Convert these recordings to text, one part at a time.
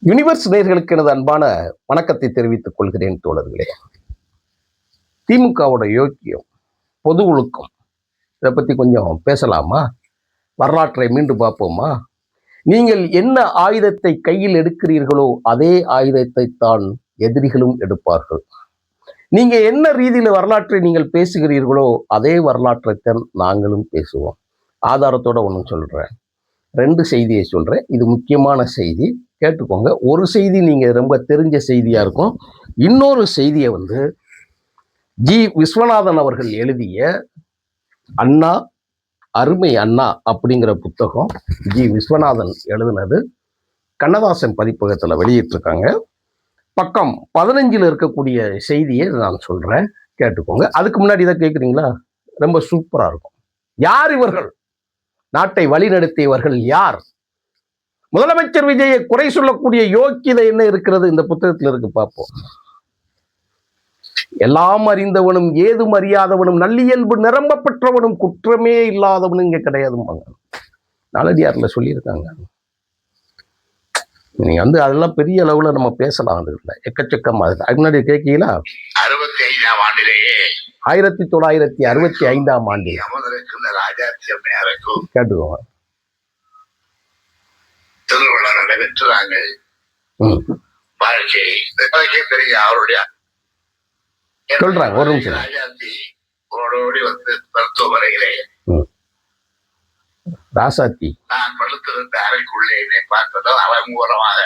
Universe நேயர்களுக்கு எனது அன்பான வணக்கத்தை தெரிவித்துக் கொள்கிறேன் தோழர்களே. திமுகவோட யோக்கியம், பொது ஒழுக்கம், இதை பத்தி கொஞ்சம் பேசலாமா? வரலாற்றை மீண்டும் பார்ப்போமா? நீங்கள் என்ன ஆயுதத்தை கையில் எடுக்கிறீர்களோ அதே ஆயுதத்தை தான் எதிரிகளும் எடுப்பார்கள். நீங்க என்ன ரீதியில வரலாற்றை நீங்கள் பேசுகிறீர்களோ அதே வரலாற்றைத்தான் நாங்களும் பேசுவோம். ஆதாரத்தோட ஒன்று சொல்றேன், 2 செய்தியை சொல்றேன். இது முக்கியமான செய்தி, கேட்டுக்கோங்க. ஒரு செய்தி நீங்க ரொம்ப தெரிஞ்ச செய்தியா இருக்கும். இன்னொரு செய்தியை ஜி விஸ்வநாதன் அவர்கள் எழுதிய அண்ணா, அருமை அண்ணா அப்படிங்கிற புத்தகம் ஜி விஸ்வநாதன் எழுதினது, கண்ணதாசன் பதிப்பகத்தில் வெளியிட்டிருக்காங்க. பக்கம் 15 இருக்கக்கூடிய செய்தியை நான் சொல்றேன், கேட்டுக்கோங்க. அதுக்கு முன்னாடி இதை கேட்குறீங்களா? ரொம்ப சூப்பரா இருக்கும். யார் இவர்கள்? நாட்டை வழிநடத்தியவர்கள் யார்? முதலமைச்சர் விஜயை குறை சொல்லக்கூடிய யோக்கியதை என்ன இருக்கிறது இந்த புத்தகத்தில் இருக்கு, பார்ப்போம். எல்லாம் அறிந்தவனும் ஏதும் அறியாதவனும் நல்லியல்பு நிரம்ப பெற்றவனும் குற்றமே இல்லாதவனும் இங்க கிடையாதும்பாங்க. நாலடியார்ல சொல்லியிருக்காங்க. நீங்க அதெல்லாம் பெரிய அளவுல நம்ம பேசலாம். அது இல்லை, எக்கச்சக்கமா இருக்கு. அதுக்கு முன்னாடி கேட்கீங்களா? 65ஆம் ஆண்டிலேயே 1965ஆம் ஆண்டில் கேட்டுக்கோங்க. திருவிழா நடைபெற்றாங்க. வாழ்க்கை பெரிய அவருடைய சொல்றாங்க. ஒரு நிமிஷம். ராஜாத்தி ஓடோடி மருத்துவமனையிலே ராசாத்தி நான் படுத்திருந்த அறைக்குள்ளே என்னை பார்த்ததும் அலங்கூலமாக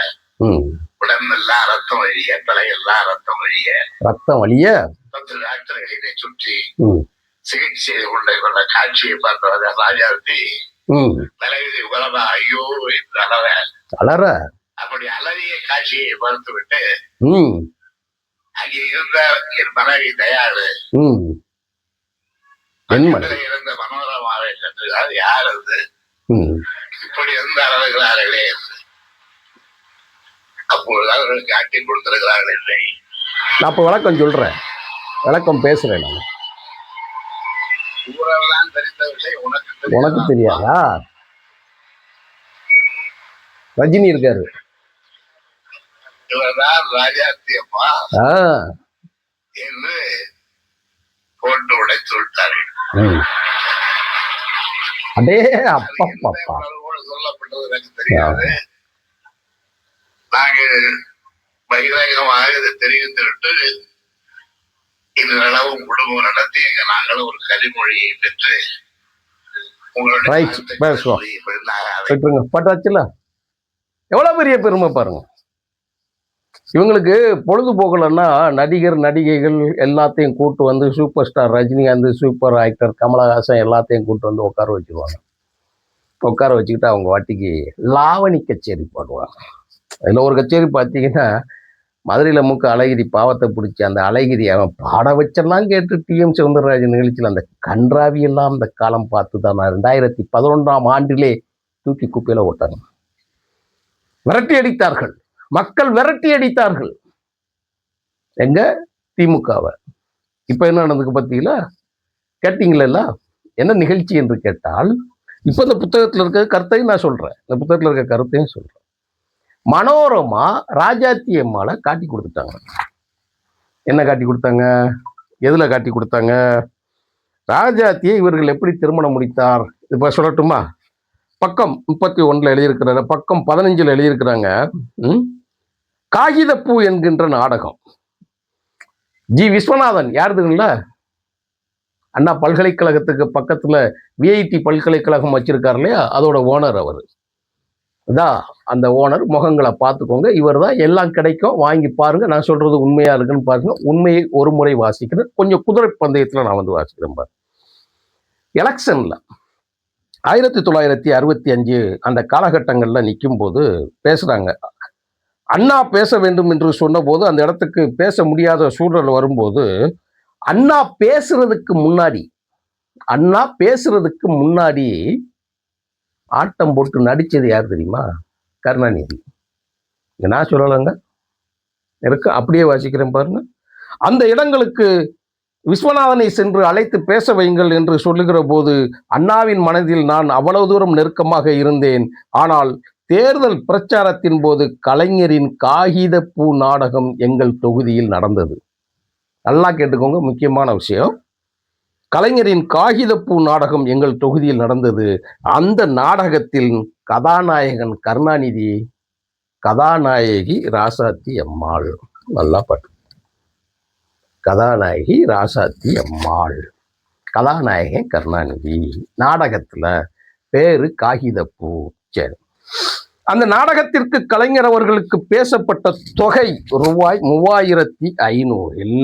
உடம்பெல்லாம் ரத்தம் வழிய, தலையெல்லாம் ரத்தம் வழிய 10 டாக்டர்கள் என்னை சுற்றி சிகிச்சை செய்து கொண்ட காட்சியை பார்த்தவங்க ராஜாத்தி தலைவிதி உலமா ஐயோ என்று அலற அப்படி அலறிய காட்சியை பார்த்து விட்டு அங்கே இருந்த என் மனைவி தயாரு இருந்த மனோரமாவை கற்றுகிறார். யார் அது? இப்படி இருந்து அலறுகிறார்களே. அப்பொழுது அவர்கள் காட்டி கொடுத்திருக்கிறார்கள் இல்லை. நான் இப்ப விளக்கம் சொல்றேன், விளக்கம் பேசுறேன். நான் ஊரெல்லாம் தெரிந்தவில்லை, உனக்கு தெரியாதா? ரஜினி இருக்காரு, இவர்தான் ராஜாத்தி அம்மா என்று போட்டு உடைத்து விட்டார்கள். அடே அப்பா சொல்லப்பட்டது எனக்கு தெரியாது. நாங்கள் பகிரங்கமாக இதை தெரிவித்துவிட்டு இன்றளவும் குடும்பம் நடத்தி நாங்களும் ஒரு கரிமொழியை பெற்று பட்டாச்சுல. எவ்வளவு பெரிய பெருமை பாருங்க. இவங்களுக்கு பொழுதுபோக்கலன்னா நடிகர் நடிகைகள் எல்லாத்தையும் கூட்டு super star Rajinikanth, super actor Kamal Haasan எல்லாத்தையும் கூட்டு உட்கார வச்சுருவாங்க. உட்கார வச்சுக்கிட்டு அவங்க வாட்டிக்கு லாவணி கச்சேரி பாடுவாங்க. அதில் ஒரு கச்சேரி பார்த்தீங்கன்னா, மதுரையில் மூக்க அழகிரி பாவத்தை பிடிச்சி அந்த அழகிரி அவன் பாட வச்செல்லாம் கேட்டு டிஎம் சவுந்தரராஜன் நிகழ்ச்சியில் அந்த கன்றாவி எல்லாம் அந்த காலம் பார்த்து தான் 2011ஆம் ஆண்டிலே தூக்கி குப்பையில ஓட்டாங்க. விரட்டி அடித்தார்கள், மக்கள் விரட்டி அடித்தார்கள் எங்க திமுகவை. இப்ப என்ன நடந்துக்கு பார்த்தீங்களா? கேட்டீங்களா என்ன நிகழ்ச்சி என்று கேட்டால், இப்ப இந்த புத்தகத்தில் இருக்க கருத்தையும் நான் சொல்றேன், இந்த புத்தகத்தில் இருக்க கருத்தையும் சொல்றேன். மனோரமா ராஜாத்தி அம்மாவை காட்டி கொடுத்துட்டாங்க. என்ன காட்டி கொடுத்தாங்க? எதுல காட்டி கொடுத்தாங்க? ராஜாத்தியை இவர்கள் எப்படி திருமணம் முடித்தார் இப்ப சொல்லட்டுமா? பக்கம் 31 எழுதியிருக்கிறாங்க, பக்கம் 15 எழுதியிருக்கிறாங்க. காகிதப்பூ என்கின்ற நாடகம். ஜி விஸ்வநாதன் யாருதுங்களா? அண்ணா பல்கலைக்கழகத்துக்கு பக்கத்துல விஐடி பல்கலைக்கழகம் வச்சிருக்காரு இல்லையா, அதோட ஓனர் அவர் தான். அந்த ஓனர் முகங்களை பார்த்துக்கோங்க. இவர் தான் எல்லாம் கிடைக்கும், வாங்கி பாருங்க. நான் சொல்றது உண்மையா இருக்குன்னு பாருங்க. உண்மையை ஒரு முறை வாசிக்கிறேன், கொஞ்சம் குதிரை பந்தயத்துல நான் வாசிக்கிறேன் பாருங்க. எலெக்ஷன்ல 1965 அந்த காலகட்டங்கள்ல நிற்கும் போது பேசுறாங்க. அண்ணா பேச வேண்டும் என்று சொன்ன போது அந்த இடத்துக்கு பேச முடியாத சூழல் வரும்போது, அண்ணா பேசுறதுக்கு முன்னாடி ஆட்டம் போட்டு நடிச்சது யார் தெரியுமா? கருணாநிதி. நான் சொல்லலைங்க, இருக்கு, அப்படியே வாசிக்கிறேன் பாருங்க. அந்த இடங்களுக்கு விஸ்வநாதனை சென்று அழைத்து பேச வைங்கள் என்று சொல்லுகிற போது, அண்ணாவின் மனதில் நான் அவ்வளவு தூரம் நெருக்கமாக இருந்தேன். ஆனால் தேர்தல் பிரச்சாரத்தின் போது கலைஞரின் காகிதப்பூ நாடகம் எங்கள் தொகுதியில் நடந்தது. நல்லா கேட்டுக்கோங்க, முக்கியமான விஷயம். கலைஞரின் காகிதப்பூ நாடகம் எங்கள் தொகுதியில் நடந்தது. அந்த நாடகத்தில் கதாநாயகன் கருணாநிதி, கதாநாயகி ராசாத்தி அம்மாள். நல்லா பாட்டு. கதாநாயகி ராசாத்தி அம்மாள், கதாநாயகன் கருணாநிதி. நாடகத்துல பேரு காகிதப்பூ. சரி, அந்த நாடகத்திற்கு கலைஞர் அவர்களுக்கு பேசப்பட்ட தொகை ரூபாய் 3500.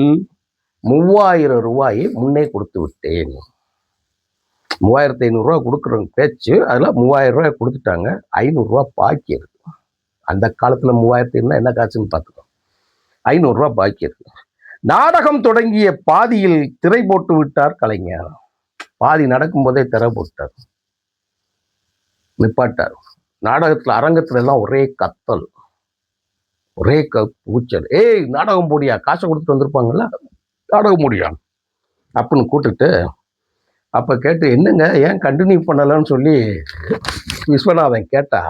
3000 ரூபாயை முன்னே கொடுத்து விட்டேன். 3500 ரூபாய் கொடுக்குறவங்க பேச்சு, அதுல 3000 ரூபாய் கொடுத்துட்டாங்க. 500 ரூபாய் பாக்கி இருக்கு. அந்த காலத்துல 3000 என்ன காசுன்னு பார்த்துக்கோ. 500 ரூபாய் பாக்கி இருக்கு. நாடகம் தொடங்கிய பாதியில் திரை போட்டு விட்டார் கலைஞர். பாதி நடக்கும் போதே திரை போட்டார், நிப்பாட்டார். நாடகத்துல அரங்கத்துல எல்லாம் ஒரே கத்தல், ஒரே கூச்சல். ஏய் நாடகம் போடியா, காசை கொடுத்துட்டு வந்திருப்பாங்கல்ல, நாடகம் போடியா அப்படின்னு கூட்டுட்டு, அப்ப கேட்டு என்னங்க ஏன் கண்டினியூ பண்ணலன்னு சொல்லி விஸ்வநாதன் கேட்டா,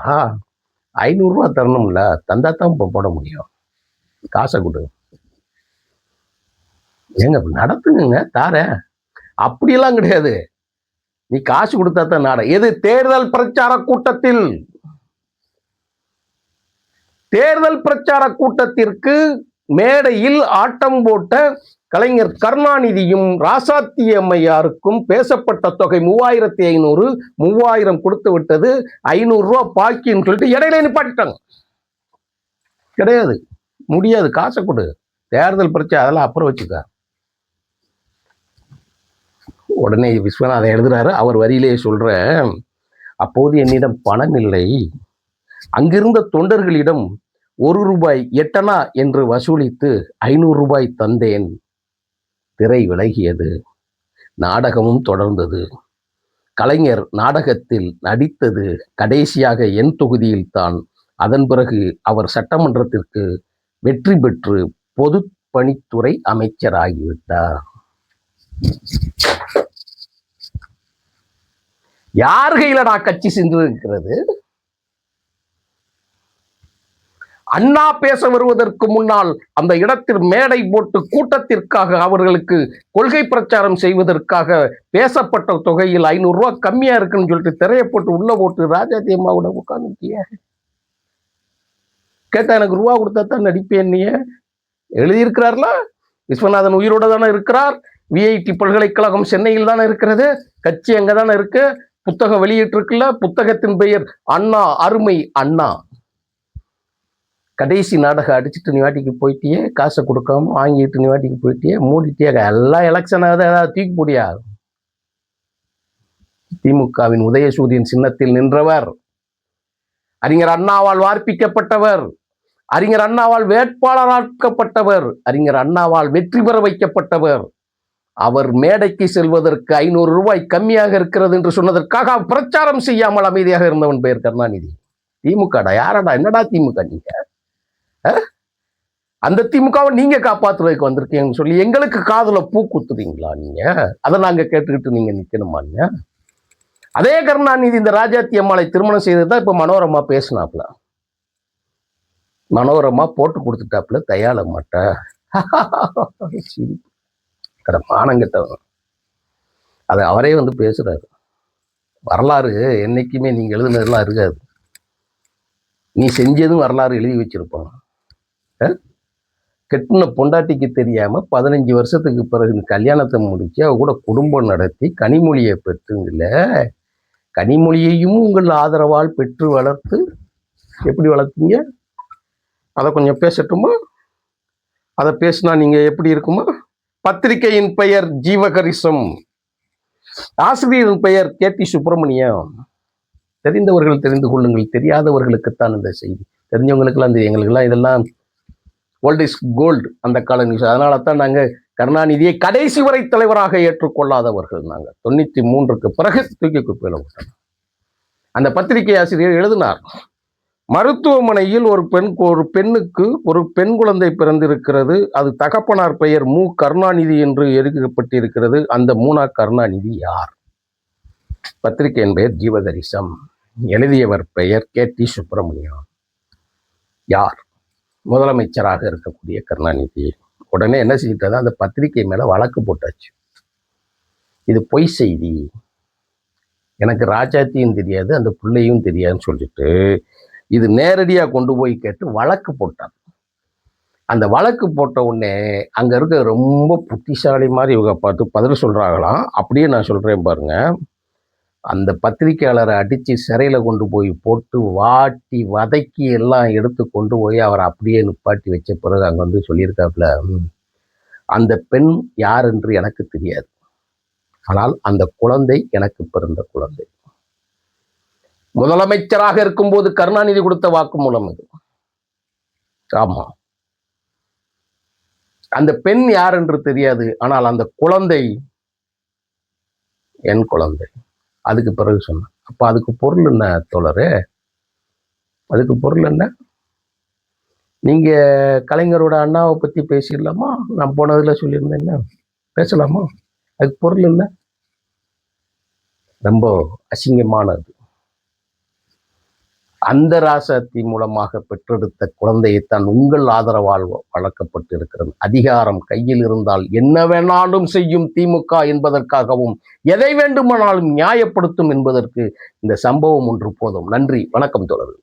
500 ரூபாய் தரணும்ல, தந்தா தான் போட முடியும், காசை கொடு. ஏங்க நடத்துங்க, தாரேன். அப்படியெல்லாம் கிடையாது, நீ காசு கொடுத்தா தான் நாடகம். எது? தேர்தல் பிரச்சார கூட்டத்தில். தேர்தல் பிரச்சார கூட்டத்திற்கு மேடையில் ஆட்டம் போட்ட கலைஞர் கருணாநிதியும் ராசாத்தி அம்மையாருக்கும் பேசப்பட்ட தொகை 3500. 3000 கொடுத்து விட்டது, 500 ரூபாய் பாக்கின்னு சொல்லிட்டு இடையில நிப்பாட்டிட்டாங்க. கிடையாது, முடியாது, காசை கொடு, தேர்தல் பிரச்சாரம் அதெல்லாம் அப்புறம் வச்சுக்க. உடனே விஸ்வநாதன் எழுதுறாரு, அவர் வரியிலேயே சொல்ற, அப்போது என்னிடம் பணம் இல்லை. அங்கிருந்த தொண்டர்களிடம் 1 ரூபாய் 8 அணா என்று வசூலித்து 500 ரூபாய் தந்தேன். திரை விலகியது, நாடகமும் தொடர்ந்தது. கலைஞர் நாடகத்தில் நடித்தது கடைசியாக என் தொகுதியில் தான். அதன் பிறகு அவர் சட்டமன்றத்திற்கு வெற்றி பெற்று பொதுப்பணித்துறை அமைச்சராகிவிட்டார். யார் கையில நான் கட்சி சென்று இருக்கிறது? அண்ணா பேச வருவதற்கு முன்னால் அந்த இடத்தில் மேடை போட்டு கூட்டத்திற்காக அவர்களுக்கு கொள்கை பிரச்சாரம் செய்வதற்காக பேசப்பட்ட தொகையில் 500 ரூபாய் கம்மியா இருக்குன்னு சொல்லிட்டு திரையை போட்டு உள்ள போட்டு ராஜாத்தி அம்மாவோட உட்காந்துட்டிய. கேட்டா எனக்கு ரூபா கொடுத்தா தான் நடிப்பேன். நீ எழுதியிருக்கிறார்ல, விஸ்வநாதன் உயிரோட தானே இருக்கிறார். விஐடி பல்கலைக்கழகம் சென்னையில் தானே இருக்கிறது, கட்சி அங்க தானே இருக்கு, புத்தகம் வெளியிட்டு இருக்குல்ல, புத்தகத்தின் பெயர் அண்ணா, அருமை அண்ணா. கடைசி நாடகம் அடிச்சுட்டு நீ வாட்டிக்கு போயிட்டியே, காசை கொடுக்காம வாங்கிட்டு நீ வாட்டிக்கு போயிட்டியே, மூடிட்டியே, எல்லாம் எலெக்ஷன் ஆகுது, ஏதாவது தூக்கி போடியா. திமுகவின் உதயசூரியன் சின்னத்தில் நின்றவர், அறிஞர் அண்ணாவால் வார்ப்பிக்கப்பட்டவர், அறிஞர் அண்ணாவால் வேட்பாளராக்கப்பட்டவர், அறிஞர் அண்ணாவால் வெற்றி பெற வைக்கப்பட்டவர். அவர் மேடைக்கு செல்வதற்கு 500 ரூபாய் கம்மியாக இருக்கிறது என்று சொன்னதற்காக பிரச்சாரம் செய்யாமல் அமைதியாக இருந்தவன் பெயர் கருணாநிதி. திமுகடா, யாரடா, என்னடா திமுக நீங்க? அந்த திமுகவை நீங்க காப்பாற்றுவதற்கு வந்திருக்கீங்கன்னு சொல்லி எங்களுக்கு காதுல பூ குத்துறீங்களா நீங்க? அதை நாங்க கேட்டுக்கிட்டு நீங்க நிக்கணுமா? அதே கருணாநிதி இந்த ராஜாத்தி அம்மாளை திருமணம் செய்ததுதான் இப்ப மனோரமா பேசினாப்ல. மனோரமா போட்டு கொடுத்துட்டாப்ல தையாள மாட்ட. மானங்கிட்டவன். அது அவரே வந்து பேசுறாரு. வரலாறு என்னைக்குமே நீங்க எழுதுனதெல்லாம் இருக்காது, நீ செஞ்சதும் வரலாறு எழுதி வச்சிருப்பான். கெட்டின பொண்டாட்டிக்கு தெரியாம 15 வருஷத்துக்கு பிறகு கல்யாணத்தை முடிச்சு அவ கூட குடும்பம் நடத்தி கனிமொழியை பெற்றுங்கல்ல, கனிமொழியையும் உங்கள் ஆதரவால் பெற்று வளர்த்து எப்படி வளர்த்தீங்க? அதை கொஞ்சம் பேசட்டுமா? அதை பேசினா நீங்க எப்படி இருக்குமா? பத்திரிகையின் பெயர் ஜீவகரிசம், ஆசிரியரின் பெயர் கேடி சுப்பிரமணியம். தெரிந்தவர்கள் தெரிந்து கொள்ளுங்கள், தெரியாதவர்களுக்குத்தான் இந்த செய்தி. தெரிஞ்சவங்களுக்கெல்லாம் தெரியும், எங்களுக்கெல்லாம் இதெல்லாம் ஓல்ட் இஸ் கோல்டு, அந்த கால நியூஸ். அதனால தான் நாங்கள் கருணாநிதியை கடைசி வரை தலைவராக ஏற்றுக்கொள்ளாதவர்கள். நாங்கள் 93க்கு பிறகு தூக்கி குப்பையில விட்டோம். அந்த பத்திரிகை ஆசிரியர் எழுதினார், மருத்துவமனையில் ஒரு பெண்ணுக்கு ஒரு பெண் குழந்தை பிறந்திருக்கிறது. அது தகப்பனார் பெயர் மு கருணாநிதி என்று எழுதப்பட்டிருக்கிறது. அந்த மூனா கருணாநிதி யார்? பத்திரிகையின் பெயர் ஜீவகரிசம். எழுதியவர் பெயர் KT சுப்பிரமணியம். யார்? முதலமைச்சராக இருக்கக்கூடிய கருணாநிதி. உடனே என்ன செஞ்சிட்டது, அந்த பத்திரிகை மேல வழக்கு போட்டாச்சு. இது பொய் செய்தி, எனக்கு ராஜாத்தியும் தெரியாது அந்த பிள்ளையும் தெரியாதுன்னு சொல்லிட்டு இது நேரடியா கொண்டு போய் கேட்டு வழக்கு போட்டார். அந்த வழக்கு போட்ட உடனே அங்க இருக்க ரொம்ப புத்திசாலி மாதிரி இவங்க பார்த்து பதில் சொல்றாங்களாம். அப்படியே நான் சொல்றேன் பாருங்க. அந்த பத்திரிகையாளரை அடிச்சு சிறையில கொண்டு போய் போட்டு வாட்டி வதக்கி எல்லாம் எடுத்து கொண்டு போய் அவரை அப்படியே நிப்பாட்டி வச்ச பிறகு அங்க வந்து சொல்லியிருக்காப்புல, அந்த பெண் யார் என்று எனக்கு தெரியாது, ஆனால் அந்த குழந்தை எனக்கு பிறந்த குழந்தை. முதலமைச்சராக இருக்கும்போது கருணாநிதி கொடுத்த வாக்குமூலம் இது. ஆமா, அந்த பெண் யார் என்று தெரியாது, ஆனால் அந்த குழந்தை என் குழந்தை. அதுக்கு பிறகு சொன்ன. அப்ப அதுக்கு பொருள் என்ன தோழரே? அதுக்கு பொருள் என்ன? நீங்க கலைஞரோட அண்ணாவை பத்தி பேசிடலாமா? நான் போனதுல சொல்லியிருந்தேன், பேசலாமா? அதுக்கு பொருள் என்ன? ரொம்ப அசிங்கமானது. அந்த ராசாத்தி மூலமாக பெற்றெடுத்த குழந்தையைத்தான் உங்கள் ஆதரவால் வளர்க்கப்பட்டு இருக்கிறது. அதிகாரம் கையில் இருந்தால் என்ன வேணாலும் செய்யும் திமுக என்பதற்காகவும் எதை வேண்டுமானாலும் நியாயப்படுத்தும் என்பதற்கு இந்த சம்பவம் ஒன்று போதும். நன்றி, வணக்கம் தோழர்கள்.